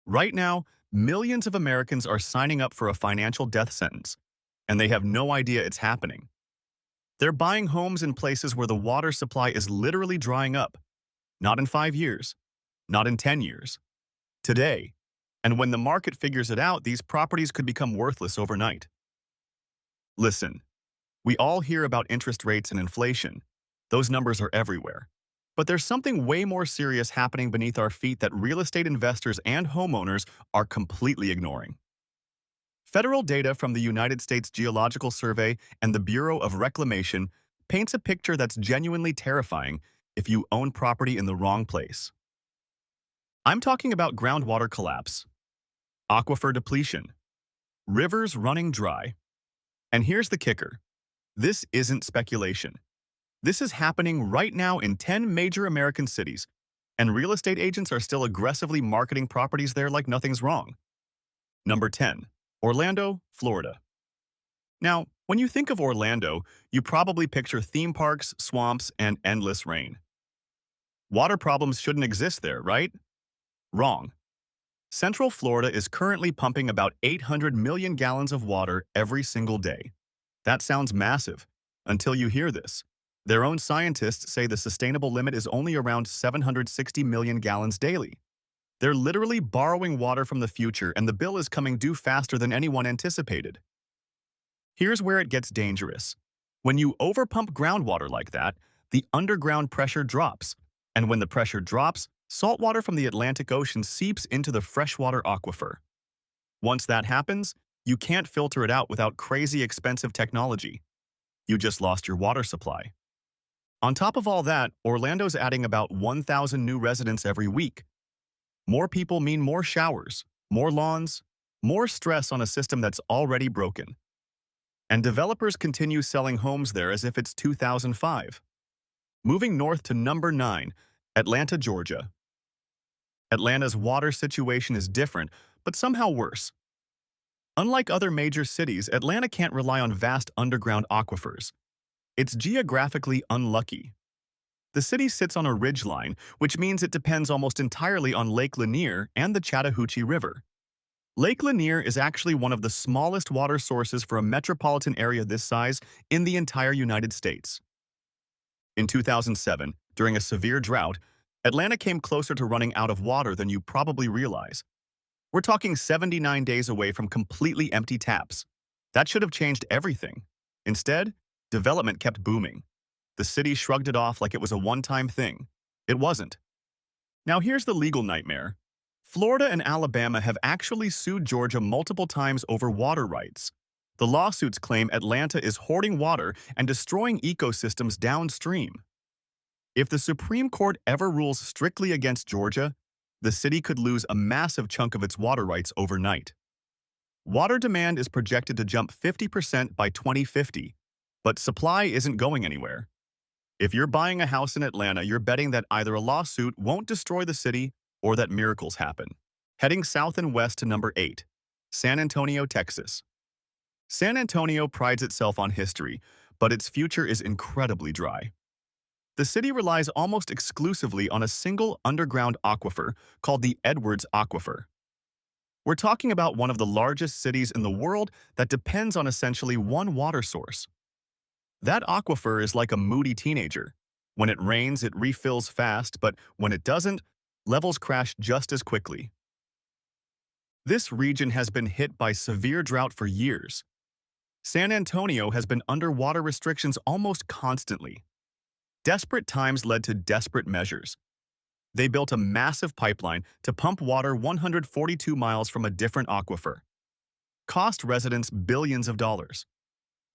Right now, millions of Americans are signing up for a financial death sentence, and they have no idea it's happening. They're buying homes in places where the water supply is literally drying up. Not in 5 years, not in 10 years. Today. And when the market figures it out, these properties could become worthless overnight. Listen, we all hear about interest rates and inflation. Those numbers are everywhere. But there's something way more serious happening beneath our feet that real estate investors and homeowners are completely ignoring. Federal data from the United States Geological Survey and the Bureau of Reclamation paints a picture that's genuinely terrifying if you own property in the wrong place. I'm talking about groundwater collapse, aquifer depletion, rivers running dry. And here's the kicker. This isn't speculation. This is happening right now in 10 major American cities, and real estate agents are still aggressively marketing properties there like nothing's wrong. Number 10. Orlando, Florida. Now, when you think of Orlando, you probably picture theme parks, swamps, and endless rain. Water problems shouldn't exist there, right? Wrong. Central Florida is currently pumping about 800 million gallons of water every single day. That sounds massive, until you hear this. Their own scientists say the sustainable limit is only around 760 million gallons daily. They're literally borrowing water from the future, and the bill is coming due faster than anyone anticipated. Here's where it gets dangerous. When you overpump groundwater like that, the underground pressure drops, and when the pressure drops, salt water from the Atlantic Ocean seeps into the freshwater aquifer. Once that happens, you can't filter it out without crazy expensive technology. You just lost your water supply. On top of all that, Orlando's adding about 1,000 new residents every week. More people mean more showers, more lawns, more stress on a system that's already broken. And developers continue selling homes there as if it's 2005. Moving north to number 9, Atlanta, Georgia. Atlanta's water situation is different, but somehow worse. Unlike other major cities, Atlanta can't rely on vast underground aquifers. It's geographically unlucky. The city sits on a ridgeline, which means it depends almost entirely on Lake Lanier and the Chattahoochee River. Lake Lanier is actually one of the smallest water sources for a metropolitan area this size in the entire United States. In 2007, during a severe drought, Atlanta came closer to running out of water than you probably realize. We're talking 79 days away from completely empty taps. That should have changed everything. Instead, development kept booming. The city shrugged it off like it was a one-time thing. It wasn't. Now here's the legal nightmare. Florida and Alabama have actually sued Georgia multiple times over water rights. The lawsuits claim Atlanta is hoarding water and destroying ecosystems downstream. If the Supreme Court ever rules strictly against Georgia, the city could lose a massive chunk of its water rights overnight. Water demand is projected to jump 50% by 2050, but supply isn't going anywhere. If you're buying a house in Atlanta, you're betting that either a lawsuit won't destroy the city or that miracles happen. Heading south and west to number 8, San Antonio, Texas. San Antonio prides itself on history, but its future is incredibly dry. The city relies almost exclusively on a single underground aquifer called the Edwards Aquifer. We're talking about one of the largest cities in the world that depends on essentially one water source. That aquifer is like a moody teenager. When it rains, it refills fast, but when it doesn't, levels crash just as quickly. This region has been hit by severe drought for years. San Antonio has been under water restrictions almost constantly. Desperate times led to desperate measures. They built a massive pipeline to pump water 142 miles from a different aquifer. Cost residents billions of dollars.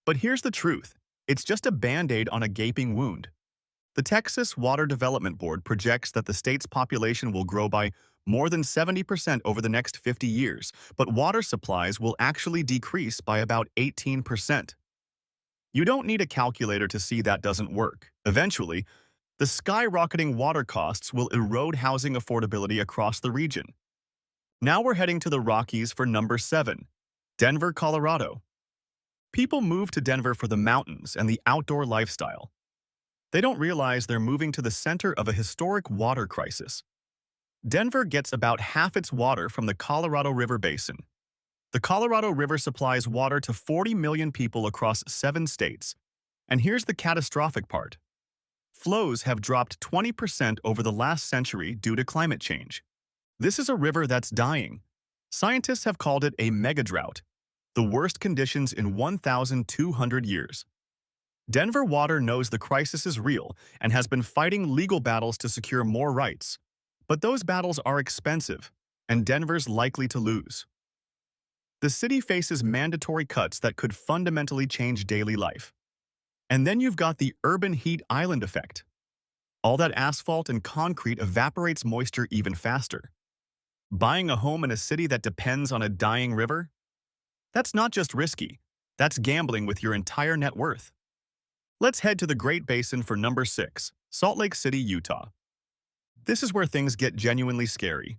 But here's the truth. It's just a band-aid on a gaping wound. The Texas Water Development Board projects that the state's population will grow by more than 70% over the next 50 years, but water supplies will actually decrease by about 18%. You don't need a calculator to see that doesn't work. Eventually, the skyrocketing water costs will erode housing affordability across the region. Now we're heading to the Rockies for number 7, Denver, Colorado. People move to Denver for the mountains and the outdoor lifestyle. They don't realize they're moving to the center of a historic water crisis. Denver gets about half its water from the Colorado River Basin. The Colorado River supplies water to 40 million people across 7 states. And here's the catastrophic part. Flows have dropped 20% over the last century due to climate change. This is a river that's dying. Scientists have called it a mega-drought, the worst conditions in 1,200 years. Denver Water knows the crisis is real and has been fighting legal battles to secure more rights. But those battles are expensive, and Denver's likely to lose. The city faces mandatory cuts that could fundamentally change daily life. And then you've got the urban heat island effect. All that asphalt and concrete evaporates moisture even faster. Buying a home in a city that depends on a dying river? That's not just risky, that's gambling with your entire net worth. Let's head to the Great Basin for number 6, Salt Lake City, Utah. This is where things get genuinely scary.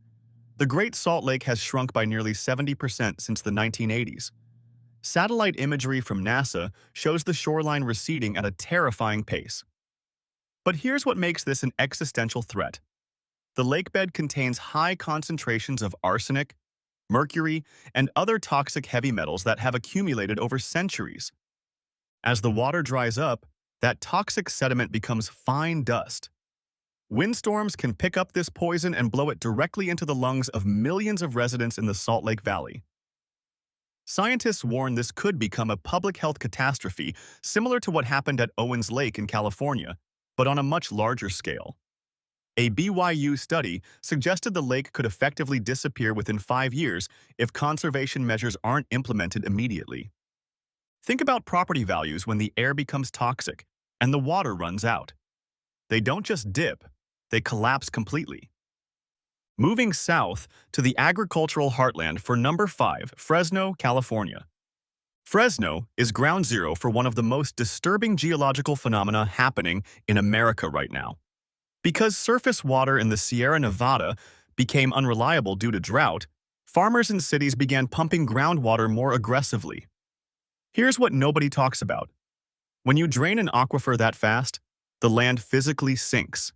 The Great Salt Lake has shrunk by nearly 70% since the 1980s. Satellite imagery from NASA shows the shoreline receding at a terrifying pace. But here's what makes this an existential threat. The lakebed contains high concentrations of arsenic, mercury, and other toxic heavy metals that have accumulated over centuries. As the water dries up, that toxic sediment becomes fine dust. Windstorms can pick up this poison and blow it directly into the lungs of millions of residents in the Salt Lake Valley. Scientists warn this could become a public health catastrophe similar to what happened at Owens Lake in California, but on a much larger scale. A BYU study suggested the lake could effectively disappear within 5 years if conservation measures aren't implemented immediately. Think about property values when the air becomes toxic and the water runs out. They don't just dip, they collapse completely. Moving south to the agricultural heartland for number 5, Fresno, California. Fresno is ground zero for one of the most disturbing geological phenomena happening in America right now. Because surface water in the Sierra Nevada became unreliable due to drought, farmers in cities began pumping groundwater more aggressively. Here's what nobody talks about. When you drain an aquifer that fast, the land physically sinks.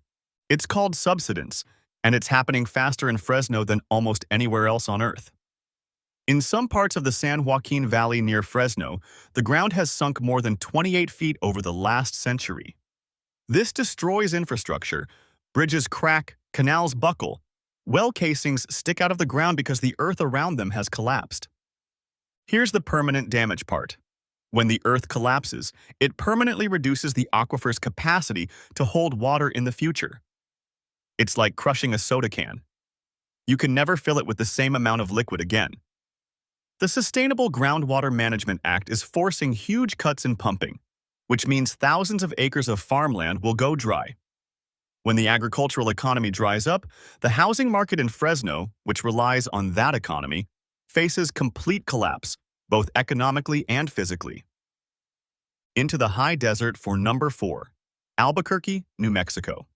It's called subsidence, and it's happening faster in Fresno than almost anywhere else on Earth. In some parts of the San Joaquin Valley near Fresno, the ground has sunk more than 28 feet over the last century. This destroys infrastructure. Bridges crack, canals buckle, well casings stick out of the ground because the earth around them has collapsed. Here's the permanent damage part. When the earth collapses, it permanently reduces the aquifer's capacity to hold water in the future. It's like crushing a soda can. You can never fill it with the same amount of liquid again. The Sustainable Groundwater Management Act is forcing huge cuts in pumping, which means thousands of acres of farmland will go dry. When the agricultural economy dries up, the housing market in Fresno, which relies on that economy, faces complete collapse, both economically and physically. Into the high desert for number 4, Albuquerque, New Mexico.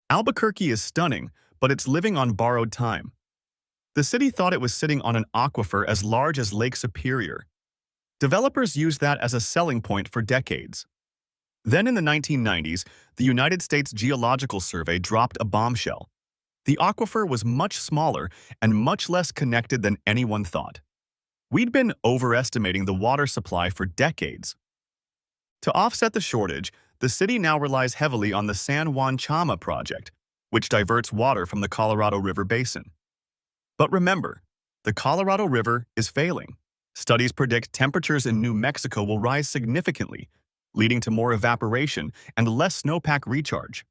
Albuquerque is stunning, but it's living on borrowed time. The city thought it was sitting on an aquifer as large as Lake Superior. Developers used that as a selling point for decades. Then in the 1990s, the United States Geological Survey dropped a bombshell. The aquifer was much smaller and much less connected than anyone thought. We'd been overestimating the water supply for decades. To offset the shortage, the city now relies heavily on the San Juan Chama project, which diverts water from the Colorado River Basin. But remember, the Colorado River is failing. Studies predict temperatures in New Mexico will rise significantly, leading to more evaporation and less snowpack recharge.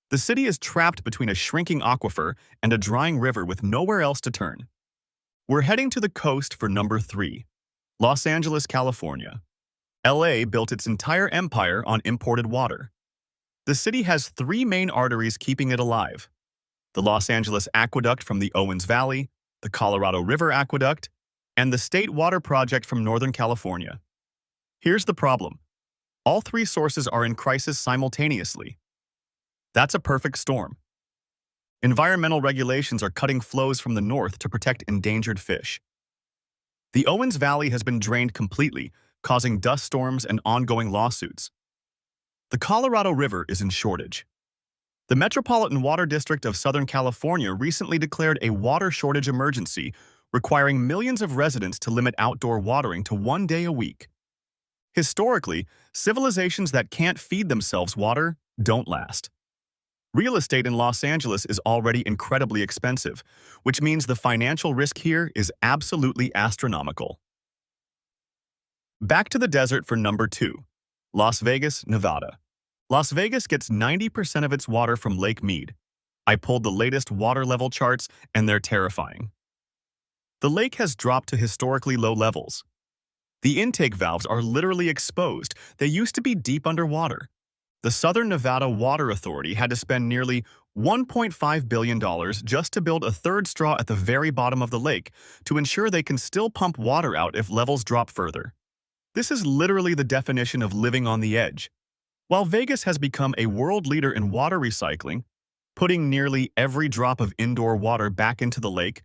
The city is trapped between a shrinking aquifer and a drying river with nowhere else to turn. We're heading to the coast for number 3, Los Angeles, California. LA built its entire empire on imported water. The city has 3 main arteries keeping it alive: the Los Angeles Aqueduct from the Owens Valley, the Colorado River Aqueduct, and the State Water Project from Northern California. Here's the problem. All 3 sources are in crisis simultaneously. That's a perfect storm. Environmental regulations are cutting flows from the north to protect endangered fish. The Owens Valley has been drained completely, causing dust storms and ongoing lawsuits. The Colorado River is in shortage. The Metropolitan Water District of Southern California recently declared a water shortage emergency, requiring millions of residents to limit outdoor watering to 1 day a week. Historically, civilizations that can't feed themselves water don't last. Real estate in Los Angeles is already incredibly expensive, which means the financial risk here is absolutely astronomical. Back to the desert for number 2, Las Vegas, Nevada. Las Vegas gets 90% of its water from Lake Mead. I pulled the latest water level charts, and they're terrifying. The lake has dropped to historically low levels. The intake valves are literally exposed. They used to be deep underwater. The Southern Nevada Water Authority had to spend nearly $1.5 billion just to build a third straw at the very bottom of the lake to ensure they can still pump water out if levels drop further. This is literally the definition of living on the edge. While Vegas has become a world leader in water recycling, putting nearly every drop of indoor water back into the lake,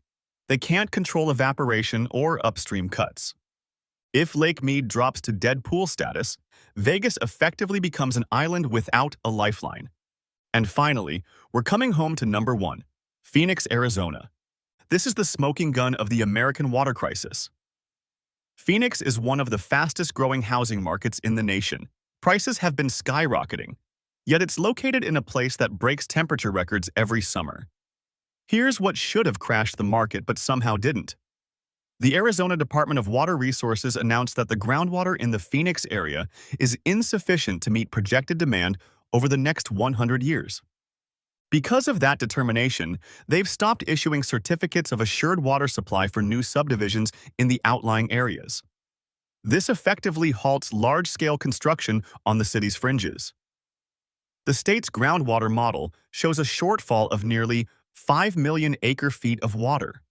they can't control evaporation or upstream cuts. If Lake Mead drops to dead pool status, Vegas effectively becomes an island without a lifeline. And finally, we're coming home to number 1, Phoenix, Arizona. This is the smoking gun of the American water crisis. Phoenix is one of the fastest-growing housing markets in the nation. Prices have been skyrocketing, yet it's located in a place that breaks temperature records every summer. Here's what should have crashed the market but somehow didn't. The Arizona Department of Water Resources announced that the groundwater in the Phoenix area is insufficient to meet projected demand over the next 100 years. Because of that determination, they've stopped issuing certificates of assured water supply for new subdivisions in the outlying areas. This effectively halts large-scale construction on the city's fringes. The state's groundwater model shows a shortfall of nearly 5 million acre-feet of water.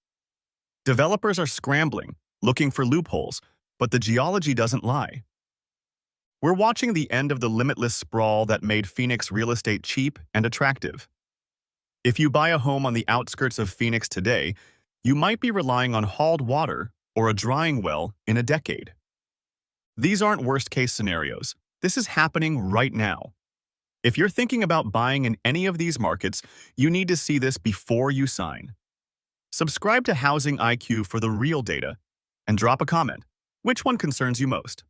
Developers are scrambling, looking for loopholes, but the geology doesn't lie. We're watching the end of the limitless sprawl that made Phoenix real estate cheap and attractive. If you buy a home on the outskirts of Phoenix today, you might be relying on hauled water or a drying well in a decade. These aren't worst-case scenarios. This is happening right now. If you're thinking about buying in any of these markets, you need to see this before you sign. Subscribe to Housing IQ for the real data, and drop a comment. Which one concerns you most?